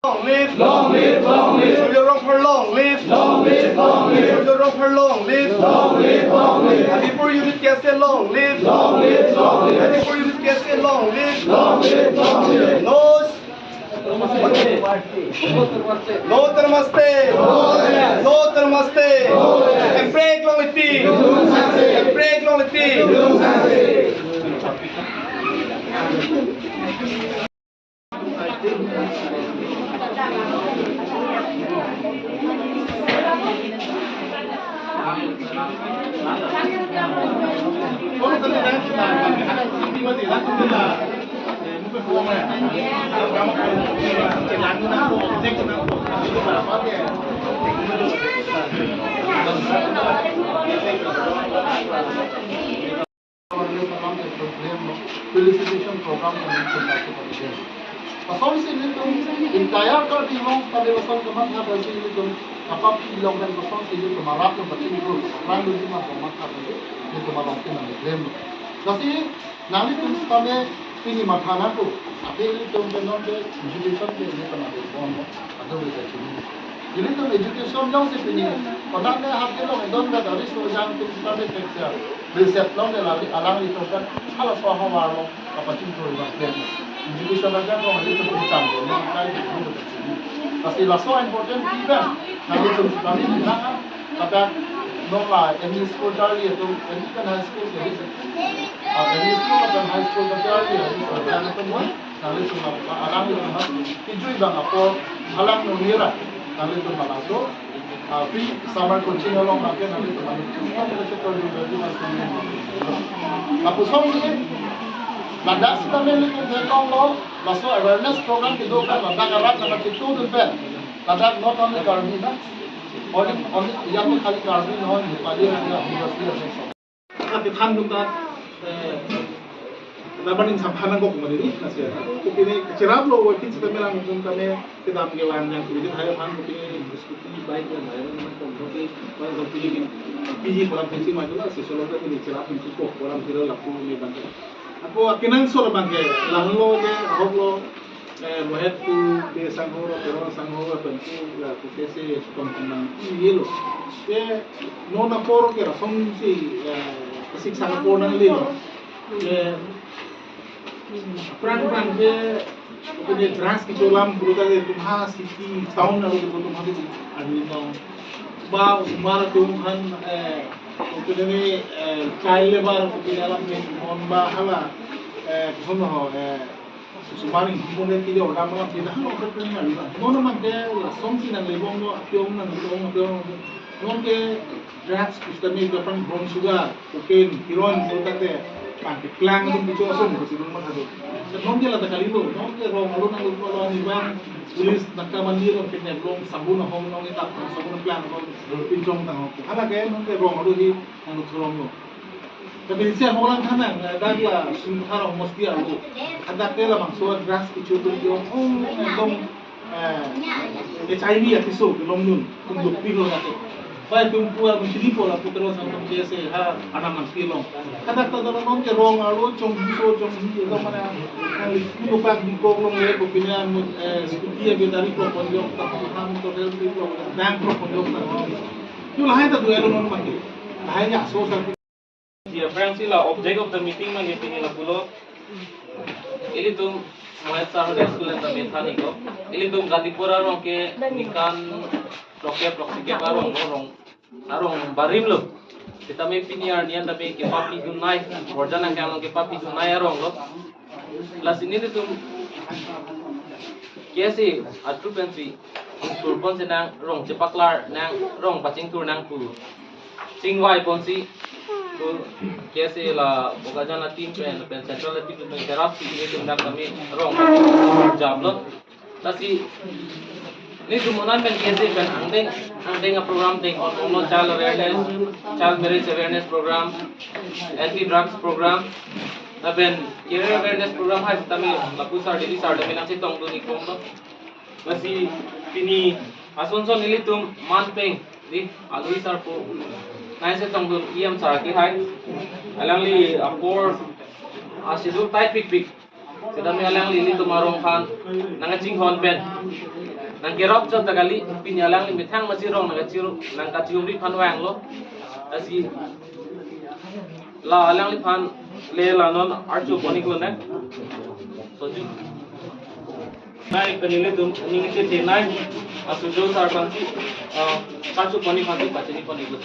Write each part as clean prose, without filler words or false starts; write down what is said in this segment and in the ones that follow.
Long live, long live, long live. Soldier rock for long live, long live, long live. Soldier rock for long live, long live, long live. Happy for you with कैसे long live, long live, long live. Happy for you with कैसे long live, long live, long live. No Namaste, no Namaste. And pray along with me, and pray along with me. Felicitation program kami pasal sini tu entire kar di long kami pasal kemat ha pasal ini tu apa long dan pasal sini tu marap tu bacaan itu orang dulu cuma kemat ha pasal ini tu malam tu nanti claim jadi nanti tu kami ini matana tu apa ini tu benar benar education tu ini tu nanti bom ada betul jadi tu education long se ini orang ni hati long don dah dari sejak tu kami kerja riset long ni lagi alang itu kan kalau soal long apa cinta orang claim education aja kau itu macam tu, nak itu pasti lah so important juga. Nanti tu kami nak kata nolah any school cari itu, any kan high school jadi, any school atau high school cari itu, jangan tu pun nanti tu alam itu nak tujuh bang apa halang nunira, nanti tu malah so free summer coaching along nanti tu malah semua kita cakap juga di mana. Apa soal ni? Ladak kita melihat tentang lo, lalu awareness program itu kan ladak alat nama itu tu ber, ladak not only karbi na, only yang kali karbi non, Nepali ada universiti ada. Tapi kan kita dapatin sampanan kok kemarin ini nasihat. Kini cerap lo, waktu kita bilang kami kita ambil yang sudah saya paham kini diskusi baik dan lain macam tapi kalau pilih PG kolam pensi macam lah sesuatu yang cerap itu kok kolam tidak laku ni banyak. Aku akhirnya suruh bangke, lahlo je, hoklo, mohet tu de sanghoro, pero sanghoro tentu ya tu kese teman-teman ini lo. Ye nona poro kira song si kesik sangat porang lilo. Ye perang je, punya trans kicolam berupa je tumha siki tahun lalu tu tumha di adilong. Ba umar tumhan Kemudian child labor di dalam memba hala, kemudian sumari kemudian tidak orang malam tidak orang berterima. Nono macam songsi dan lebong lo, tiong dan tiong, non ke drugs kita ni dapat brown sugar, cocaine, heroin, tu tak ada. Panti klang tu bicu asam, kasi rumah tu. Non ke lata kali tu, non ke rong alun alun alun ni bang, tulis nakka mandir orang kena rong sabun hong non itu sabun klang non pincong tang. Ada ke non ke rong alun ni non rong lo. Tapi siapa orang kanan, dah dia sumpah orang mesti alu. Ada ke lah maksud drugs bicu tu dia, dong HIV ya kiso, belum nun, tunduk pilo nanti. Baik tumpuan mencuri pola putera sampai biasa ha anak maskilong. Kadang-kadang orang ke rong alu cong biso cong hi itu mana itu pak di kolong le kopinian skutia dari propon jong tapi ham to del di propon dan propon jong na. Itu lah itu dua non mati. Hanya sosial. Dia friends sila object of the meeting man gitu ni lapulo. Ili tum Malaysia Sarhoda School and Methani ko. Ili tum Gatipura rong ke nikan roke proxike parong arong barim lo. Kita may piniar niyan tapi ke papi dunay. Orjana kaya long ke papi dunay arong lo. Plus ini tu kiasi atru pensi turpon se nang rong cepaklar nang rong pacing tur nang pu. Singwai ponsi tu kiasi la bukajana team pen central team tu terap ini tu nak kami rong job lo. Tapi ini cuma kan kiasi kan angdeng program deng on child awareness, child marriage awareness program, anti drugs program. Tapi career awareness program hai kami laku sar dili sar demi nasi tong tu ni kong. Masih ini asunson ini tu manpeng di alui sar po. Nasi tong tu iam sar ki hai. Alang li apor asidu tight pik. Sedami alang li tu marong kan nangacing hon ben. nang kerap jod tagali pinyalang li mithang machi rong nang chiru nang ka chiumri phan wang lo asi la alang li phan le la non archu ponik lo na soju nai kanile dum ningi te te nai asu jo sar pansi archu ponik phan ti pachini ponik lo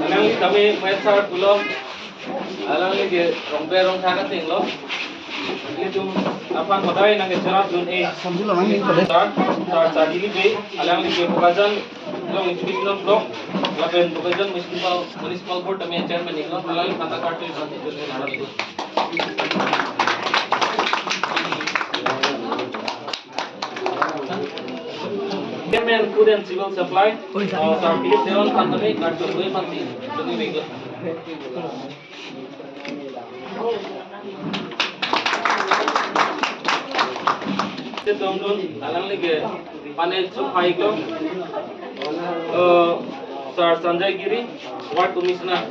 alang li kami maesar pulo alang li ke rong thaga ting lo li tum apan badai nang chara zone A sambil orang ini tar dili be alang li ke bukajan long institutional block lapen bukajan municipal board kami chairman iklo alang li khata kartu banti jone narat Chairman Food and Civil Supply, Sir Philip Deron Pantame, Kartu Gue Panti, Joni Wiglo. Kita tunggu, alang lagi panel supai ko. Sir Sanjay Giri, Ward Commissioner.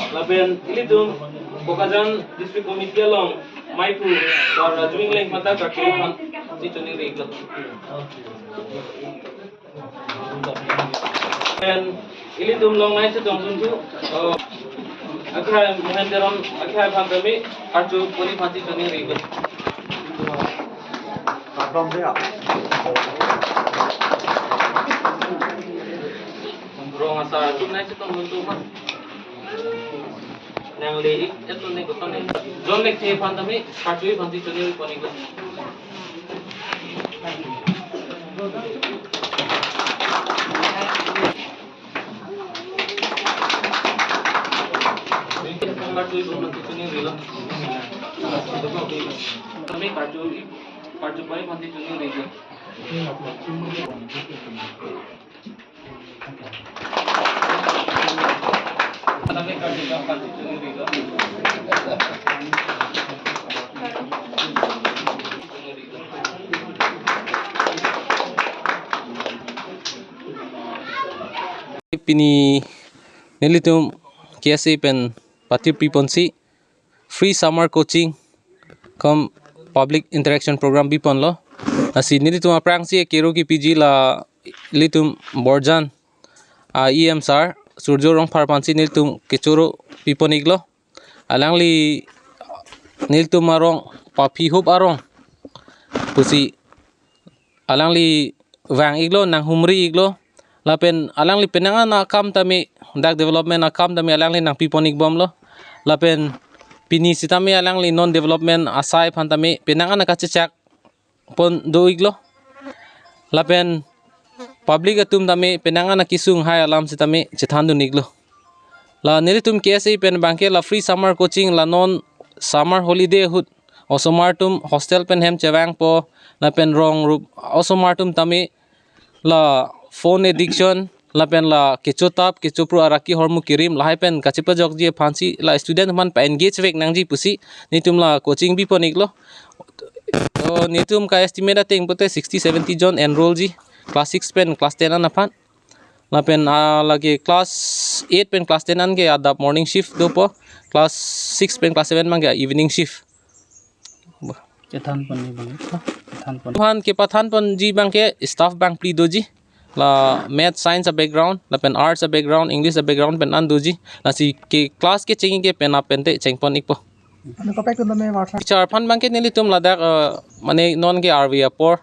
Laben ilidum Bokajan District Committee along Maipu or Juing Leng Mata Kakirpan Situni Reglo. And ilidum long night to Tonsuntu Akha Mohenderon Akha Pandami Archu Puri Pati Tuni Reglo. From there. Rong asar tu night to Tonsuntu Nang leik itu nih gue nih John lek sih pandemi kacui panti curi panik gue kacui panti curi gila kami kacui panti curi gila kami kacui panti curi gila Pini nilitum kiasi pen patir piponsi free summer coaching come public interaction program bipon lo asi nilitum aprang si kero ki PG la litum borjan EM sar surjo rong parpansi nilitum kechoro pipon iglo alang li nilitum marong papi hub arong pusi alang li wang iglo nang humri iglo lapen alang li penangan nakam tami dak development nakam tami alang li nang piponik bom lo lapen pini sitami alang li non development asai phantami penangan nakachechak pon do iglo lapen public atum tami penangan nakisung hai alam sitami chethandu niglo la nilitum kesi pen bangke la free summer coaching la non summer holiday hut osomartum hostel pen hem chewang po lapen rong rup osomartum tami la phone addiction lapen la kechotap kechopru araki hormu kirim lahai pen kachipa jok je phansi la student man pa engage vek nangji pusi nitum la coaching bi poniklo to nitum ka estimate teng pote 60 70 jon enroll ji class 6 pen class 10 an aphan lapen lagi class 8 pen class 10 an ke adap morning shift do po class 6 pen class 7 man ke evening shift Cethan pon ni bang, cethan pon. Tuhan ke pathan pon ji bang ke staff bang pli doji la math science a background la pen arts a background english a background pen an doji la si ke class ke chengi ke pen apente chengpon ikpo Ano ka pek na may wasa? char phan bang ke nili tum ladak mane non ke rv apor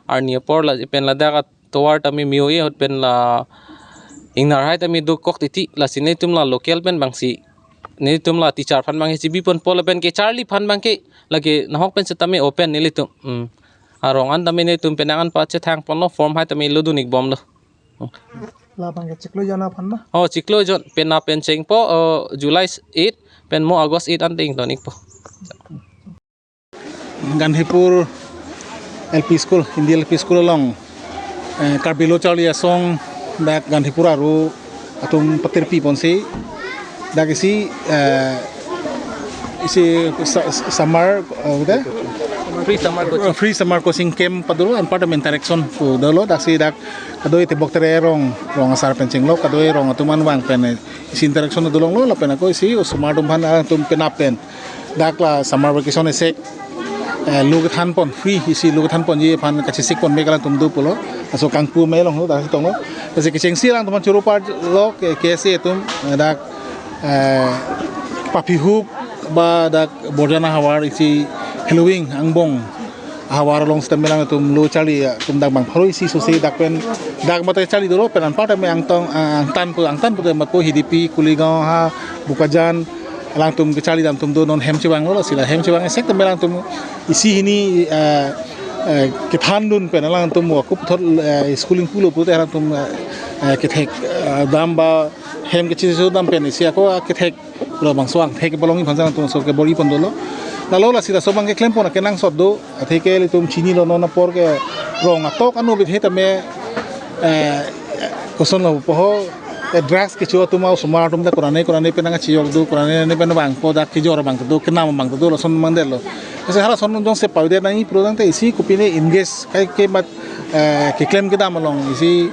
arni apor la pen ladak towar tami mioe hot pen la ingnar hai tami do kok titi la sine tum la local pen bang si nili tum la teacher phan bang si bi pon pol pen ke charlie phan bang ke lagi nahok pen setami open nili tum arong an tami nili tum penangan pa che thang pon lo form hai tami ludunik bom lo Labang ke ciklo jana pan na. oh ciklo jon pen na pen cheng po July 8 pen mo August 8 an ting tonik po Ganhipur LP School, Hindi LP School along Karbilo Charlie Asong dak Ganhipur aru atum patirpi ponse dak isi summer free summer coaching camp padulu an pada interaction pu dolo dak si dak kadoi te boktere rong asar pencing lo kadoi rong atuman wang pen isi interaction dolong lo la pen ko isi usmar dum han tum penapen dak la summer vacation esek lugat han pon free isi lugat han pon ye pan kachisik pon megala tum du pulo aso kangpu me long lo dak tong lo kasi kiceng silang tuman churupa lo kese tum dak papihu ba dak bordana hawar isi Halloween angbong hawar long stamina tum lo chali tum dak bang pharo isi sose dak pen dak mata chali dolo pen an pata me angtan pu mat po hidipi kuligaon ha bukajan lang tum kecali dam tum do non hem chiwang lo sila hem chiwang esek tum lang tum isi hini kethan dun pen lang tum wakup thot schooling pulo pu te lang tum kethek dam ba hem ke chisu dam pen isi ako kethek lo bang swang thek bolong phang sang tum so ke bori pon dolo lalu lah sida sobang ke klem pon ke nang sot do theke le tum chini lo nona por ke rong atok anu bit heta me koson lo poho drugs ke chuo tumau sumar tum da kurane penanga chiok do kurane ne pen bang po da ki jor bang do kenam bang do lo son mandel lo ase hala son jong se paude na ni product te isi kupine engage kai ke mat ke klem ke dam long isi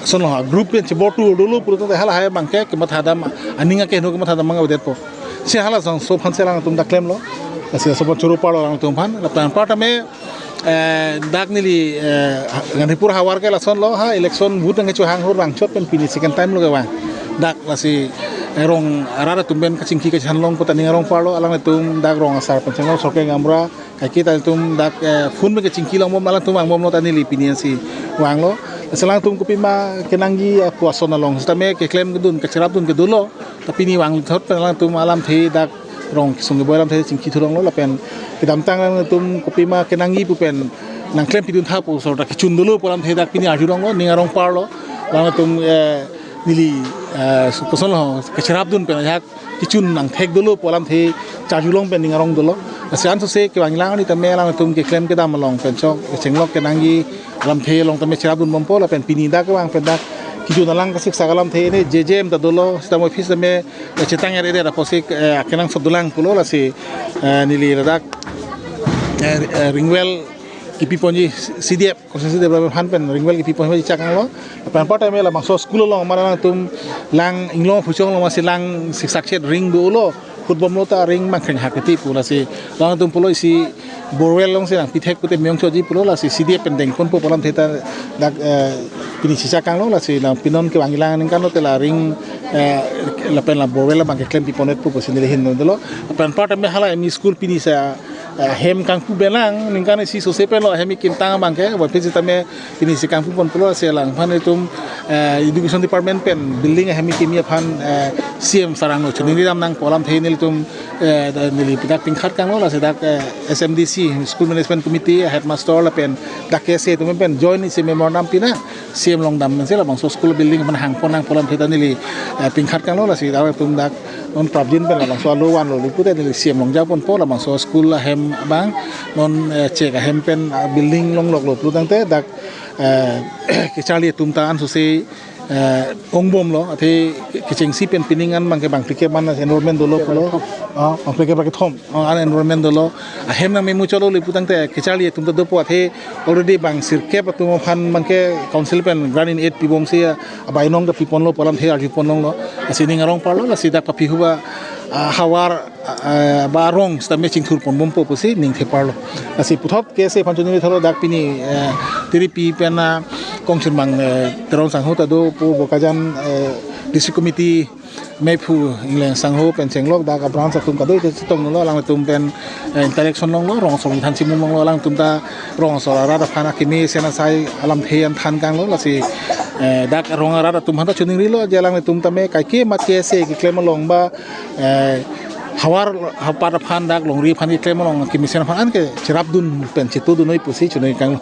son lo group pen chibotu dulu product te hala hay bang ke mat hadam aninga ke no ke mat hadam mang udet po si hala sang so phan selang tum da klem lo ase so churu palo lang tum phan la plan part me dak nili nganipur hawar ke lason lo ha election vote nge chu hang hor rang chot pen pini second time lo ke wa dak lasi rong arara tumben kacingki ke chanlong ko tani rong parlo alang tum dak rong asar pen changlo soke ngamra kaki tal tum dak phun me ke cingki long mom alang tum ang mom lo tani li pini si wang lo selang tum kupi ma kenangi puasona long stame ke claim gedun ke cerap dun ke dulo tapi ni wang thot pen alang tum alam the dak rong sungai boy alam the cingki thurong lo la pen kedam tang tum kopi ma kenangi pu pen nang klem pidun tha pu so ta kichun dulu polam the dak pini ajurong lo ningarong parlo lang tum nili koson lo kecerap dun pen hak kichun nang thek dulu polam the chajulong pen ningarong dulu asian so se ke wanglang ni tame lang tum ke klem ke dam long pen chok chenglok kenangi alam the long tame cerap dun mompo la pen pini dak wang pen dak kichun alang kasik sagalam the ne jejem ta dulu sta mo office me chetang ere da posik kenang sodulang pulo la si nili radak ringwell kipi ponji CDF konsesi de han pen ringwell kipi ponji chakang lo pan part time la maso school lo mana tum lang inglo phuchong lo masi lang siksakchet ring do lo football lo ta ring mang kheng hakati pula si lang tum pulo si borwell long se lang pithek kute myong choji pulo la si CDF pen deng kon po polam theta dak pini chakang lo la si lang pinon ke wangilang ning kan lo te la ring la pen la borwell la bang ke klem piponet pu posin de hin do lo pan part time hala mi school pini sa hem kangfu belang ningkane si so sepen lo hemi kim tang bangke wa pesi tame ini si kangfu pon pulo selang phan itum education department pen building hemi kimia phan CM sarang no chuni ram nang polam theinil tum nili pidak pingkhat kang lo la sedak SMDC school management committee headmaster la pen dakke se tum pen join si memorandum pina CM long dam se la bang so school building man hang ponang polam theta nili pingkhat kang lo la si dawe tum dak non prabjin pen la bang so lo wan lo lipute nili CM long ja pon po la bang so school la hem bang non cek hem pen building long lok lo plutang te dak kecali tum taan so se ongbom lo ate kiceng si pen piningan bang ke bang plike man enrollment dolo lo bang plike bang thom an enrollment dolo hem nang memu cholo liputang te kecali tum to po ate already bang sirke patum phan bang ke council pen grand in 8 pibong se abai nong da pipon lo polam the arji pon long lo asini ngarong parlo la sida papi huwa hawar barong sta matching thur pon bompo posi ning the parlo asi puthop ke se panchoni thoro dak pini tiripi pena kongchun mang terong sangho ta do pu bokajan district committee mepu ingleng sangho pen chenglok dak branch atum ka do tong lo lang tum pen interaction long lo rong song than simum long lo lang tum ta rong so ra da phana kimi sena sai alam thean than kang lo la si dak rong ra tum han ta chuning ri lo jelang tum ta me kai ke ma ke se ki klem long ba hawar hapar phan dak long ri phan ki klem long kimi sena phan an ke chirap dun pen chitu du noi pusi chunoi kang